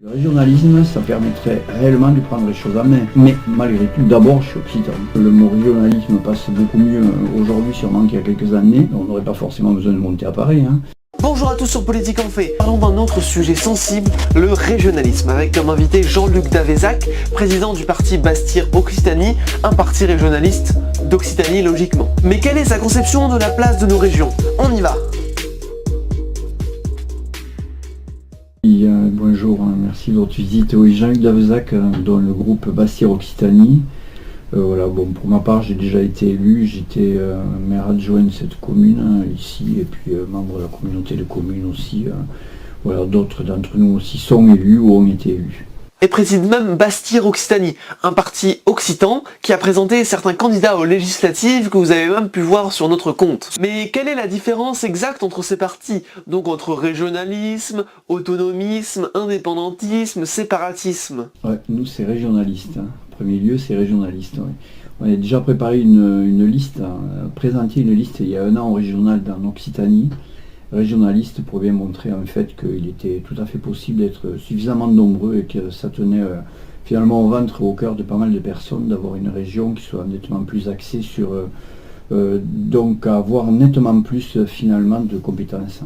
Le régionalisme, ça permettrait réellement de prendre les choses en main. Mais malgré tout, d'abord, je suis occitan. Le mot régionalisme passe beaucoup mieux aujourd'hui sûrement qu'il y a quelques années. On n'aurait pas forcément besoin de monter à Paris. Bonjour à tous sur Politique en fait. Parlons d'un autre sujet sensible, le régionalisme, avec comme invité Jean-Luc Davezac, président du parti Bastir-Occitanie, un parti régionaliste d'Occitanie logiquement. Mais quelle est sa conception de la place de nos régions? On y va. Bonjour, merci de votre visite. Oui, Jean-Luc Davezac, dans le groupe Bastir-Occitanie. Pour ma part, j'ai déjà été élu, j'étais maire adjoint de cette commune ici, et puis membre de la communauté de communes aussi. D'autres d'entre nous aussi sont élus ou ont été élus. Et préside même Bastir-Occitanie, un parti occitan qui a présenté certains candidats aux législatives que vous avez même pu voir sur notre compte. Mais quelle est la différence exacte entre ces partis? Donc entre régionalisme, autonomisme, indépendantisme, séparatisme? Ouais, nous c'est régionaliste. En premier lieu, c'est régionaliste. Ouais. On a déjà préparé une liste, présenté une liste il y a un an au régional en Occitanie. Régionaliste pour bien montrer en fait qu'il était tout à fait possible d'être suffisamment nombreux et que ça tenait finalement au ventre et au cœur de pas mal de personnes d'avoir une région qui soit nettement plus axée sur donc avoir nettement plus finalement de compétences.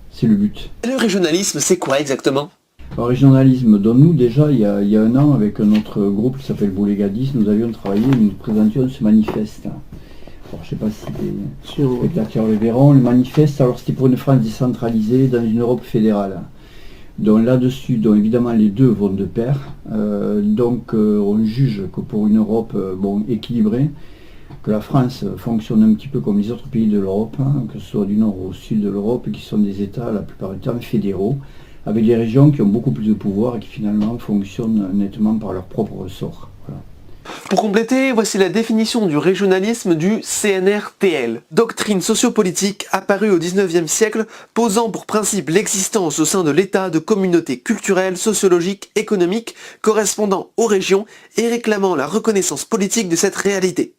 C'est le but. Le régionalisme, c'est quoi exactement? Le régionalisme, dont nous déjà il y a un an avec notre groupe qui s'appelle Boulégadis, nous avions travaillé, nous présentions ce manifeste. Alors, je ne sais pas si les spectateurs le verront. Le manifeste, alors c'était pour une France décentralisée dans une Europe fédérale. Donc là-dessus, évidemment les deux vont de pair. On juge que pour une Europe équilibrée, que la France fonctionne un petit peu comme les autres pays de l'Europe, que ce soit du nord ou au sud de l'Europe, qui sont des États la plupart du temps fédéraux, avec des régions qui ont beaucoup plus de pouvoir et qui finalement fonctionnent nettement par leur propre ressort. Voilà. Pour compléter, voici la définition du régionalisme du CNRTL. Doctrine sociopolitique apparue au XIXe siècle, posant pour principe l'existence au sein de l'État de communautés culturelles, sociologiques, économiques, correspondant aux régions et réclamant la reconnaissance politique de cette réalité.